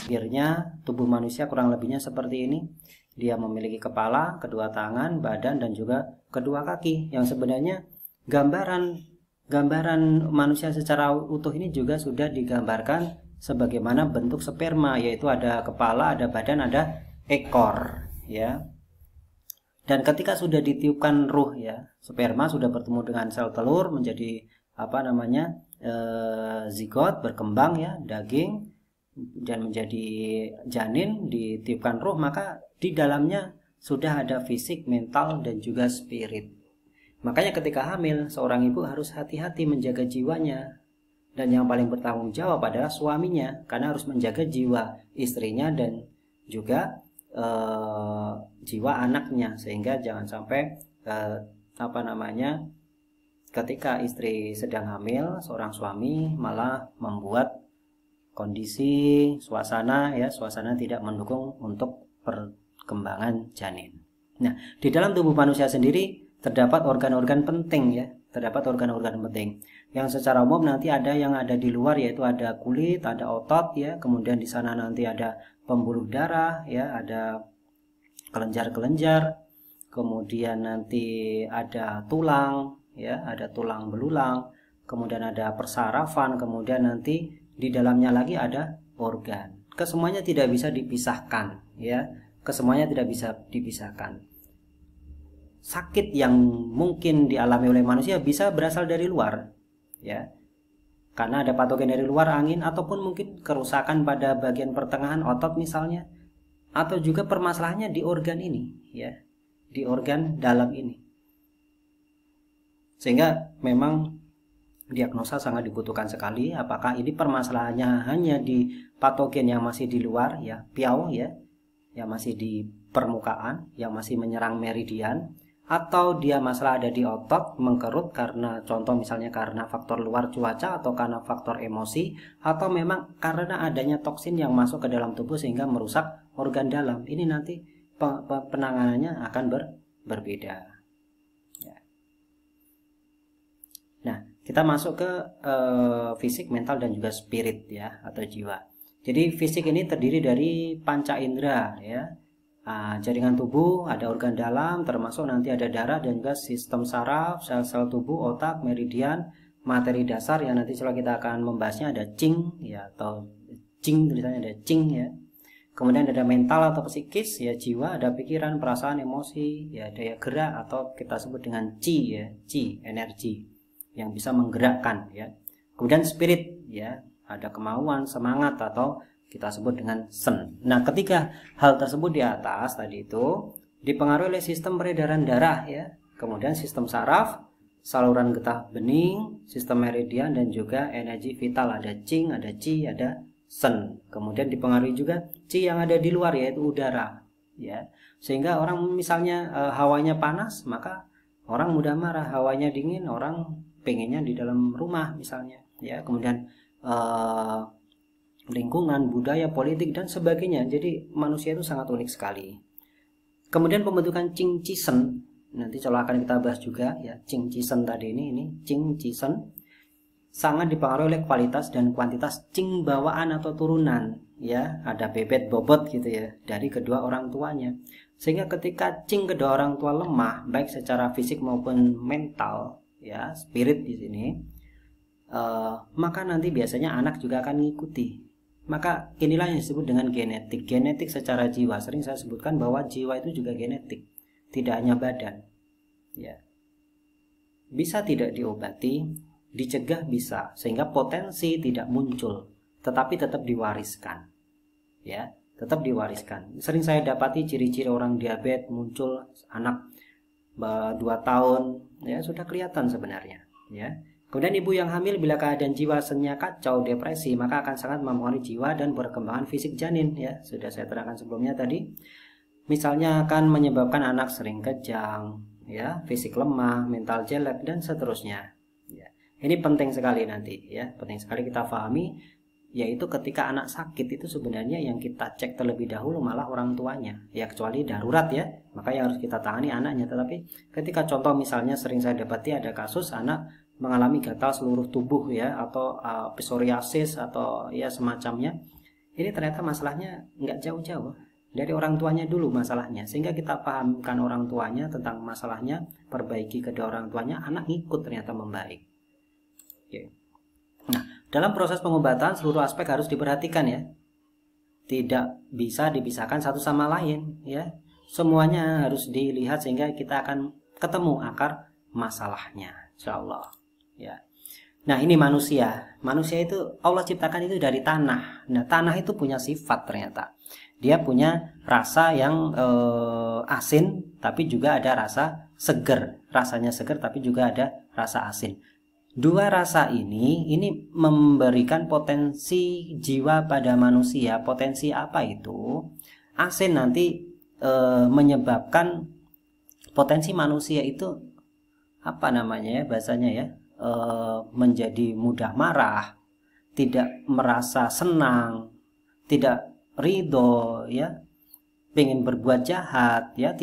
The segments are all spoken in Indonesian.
Akhirnya tubuh manusia kurang lebihnya seperti ini. Dia memiliki kepala, kedua tangan, badan, dan juga kedua kaki. Yang sebenarnya gambaran manusia secara utuh ini juga sudah digambarkan sebagaimana bentuk sperma, yaitu ada kepala, ada badan, ada ekor, ya. Dan ketika sudah ditiupkan ruh, ya, sperma sudah bertemu dengan sel telur menjadi zigot, berkembang, ya, daging, dan menjadi janin, ditiupkan ruh, maka di dalamnya sudah ada fisik, mental, dan juga spirit. Makanya ketika hamil, seorang ibu harus hati-hati menjaga jiwanya, dan yang paling bertanggung jawab adalah suaminya, karena harus menjaga jiwa istrinya dan juga jiwa anaknya, sehingga jangan sampai ketika istri sedang hamil, seorang suami malah membuat kondisi suasana tidak mendukung untuk perkembangan janin. Nah, di dalam tubuh manusia sendiri terdapat organ-organ penting, ya, yang secara umum nanti ada yang ada di luar, yaitu ada kulit, ada otot, ya, kemudian di sana nanti ada pembuluh darah, ya, ada kelenjar-kelenjar, kemudian nanti ada tulang, ya, ada tulang belulang, kemudian ada persarafan, kemudian nanti di dalamnya lagi ada organ. Kesemuanya tidak bisa dipisahkan, ya. Sakit yang mungkin dialami oleh manusia bisa berasal dari luar, ya. Karena ada patogen dari luar, angin, ataupun mungkin kerusakan pada bagian pertengahan otot misalnya, atau juga permasalahannya di organ ini, ya, di organ dalam ini. Sehingga memang diagnosa sangat dibutuhkan sekali, apakah ini permasalahannya hanya di patogen yang masih di luar, ya, piau, ya, yang masih di permukaan, yang masih menyerang meridian, atau dia masalah ada di otot, mengkerut karena contoh misalnya karena faktor luar cuaca atau karena faktor emosi, atau memang karena adanya toksin yang masuk ke dalam tubuh sehingga merusak organ dalam. Ini nanti penanganannya akan berbeda, ya. Nah, kita masuk ke fisik, mental, dan juga spirit, ya, atau jiwa. Jadi fisik ini terdiri dari panca indera, ya. Jaringan tubuh, ada organ dalam, termasuk nanti ada darah dan juga sistem saraf, sel-sel tubuh, otak, meridian, materi dasar yang nanti setelah kita akan membahasnya ada cing, ya, atau cing, tulisannya ada cing, ya. Kemudian ada mental atau psikis, ya, jiwa, ada pikiran, perasaan, emosi, ya, daya gerak atau kita sebut dengan chi, ya, chi, energi yang bisa menggerakkan, ya. Kemudian spirit, ya, ada kemauan, semangat atau kita sebut dengan sen. Nah, ketika hal tersebut di atas tadi itu dipengaruhi oleh sistem peredaran darah, ya, kemudian sistem saraf, saluran getah bening, sistem meridian, dan juga energi vital, ada cing, ada chi, ada sen. Kemudian dipengaruhi juga chi yang ada di luar, yaitu udara, ya. Sehingga orang misalnya hawanya panas, maka orang mudah marah. Hawanya dingin, orang pengennya di dalam rumah misalnya, ya. Kemudian lingkungan, budaya, politik, dan sebagainya. Jadi manusia itu sangat unik sekali. Kemudian pembentukan Qing Qi Shen, nanti kalau akan kita bahas juga, ya, Qing Qi Shen tadi ini Qing Qi Shen sangat dipengaruhi oleh kualitas dan kuantitas Qing bawaan atau turunan, ya, ada bebet bobot gitu, ya, dari kedua orang tuanya. Sehingga ketika Qing kedua orang tua lemah, baik secara fisik maupun mental, ya, spirit di sini, maka nanti biasanya anak juga akan mengikuti. Maka inilah yang disebut dengan genetik. Genetik secara jiwa. Sering saya sebutkan bahwa jiwa itu juga genetik, tidak hanya badan, ya. Bisa tidak diobati, dicegah bisa, sehingga potensi tidak muncul, tetapi tetap diwariskan, ya, tetap diwariskan. Sering saya dapati ciri-ciri orang diabetes muncul anak 2 tahun, ya, sudah kelihatan sebenarnya, ya. Kemudian ibu yang hamil bila keadaan jiwa sennya kacau, depresi, maka akan sangat mempengaruhi jiwa dan perkembangan fisik janin, ya. Sudah saya terangkan sebelumnya tadi. Misalnya akan menyebabkan anak sering kejang, ya, fisik lemah, mental jelek, dan seterusnya, ya. Ini penting sekali nanti, ya, penting sekali kita pahami, yaitu ketika anak sakit itu sebenarnya yang kita cek terlebih dahulu malah orang tuanya, ya, kecuali darurat, ya, maka yang harus kita tangani anaknya. Tetapi ketika contoh misalnya sering saya dapati ada kasus anak mengalami gatal seluruh tubuh, ya, atau psoriasis atau, ya, semacamnya, ini ternyata masalahnya nggak jauh-jauh dari orang tuanya dulu masalahnya, sehingga kita pahamkan orang tuanya tentang masalahnya, perbaiki kedua orang tuanya, anak ngikut ternyata membaik. Oke. Nah, dalam proses pengobatan seluruh aspek harus diperhatikan ya, tidak bisa dipisahkan satu sama lain ya, semuanya harus dilihat sehingga kita akan ketemu akar masalahnya, insyaallah ya. Nah, ini manusia. Manusia itu Allah ciptakan itu dari tanah. Nah, tanah itu punya sifat ternyata. Dia punya rasa yang asin, tapi juga ada rasa seger. Rasanya seger, tapi juga ada rasa asin. Dua rasa ini memberikan potensi jiwa pada manusia. Potensi apa itu? Asin nanti menyebabkan potensi manusia itu apa namanya ya bahasanya ya? Menjadi mudah marah, tidak merasa senang, tidak ridho ya, pengen berbuat jahat ya,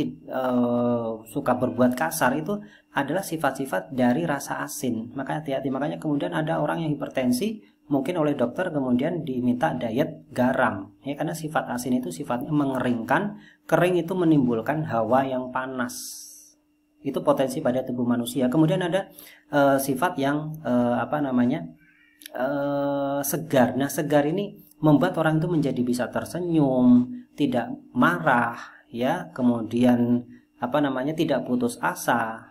suka berbuat kasar, itu adalah sifat-sifat dari rasa asin. Maka hati-hati, makanya kemudian ada orang yang hipertensi mungkin oleh dokter kemudian diminta diet garam ya, karena sifat asin itu sifatnya mengeringkan. Kering itu menimbulkan hawa yang panas. Itu potensi pada tubuh manusia. Kemudian ada sifat yang segar. Nah, segar ini membuat orang itu menjadi bisa tersenyum, tidak marah ya, kemudian tidak putus asa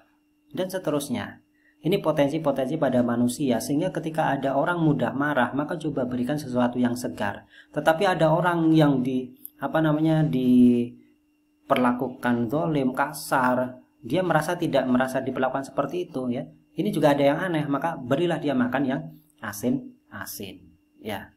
dan seterusnya. Ini potensi-potensi pada manusia, sehingga ketika ada orang mudah marah, maka coba berikan sesuatu yang segar. Tetapi ada orang yang diperlakukan zalim, kasar, dia tidak merasa diperlakukan seperti itu ya. Ini juga ada yang aneh, maka berilah dia makan yang asin-asin ya.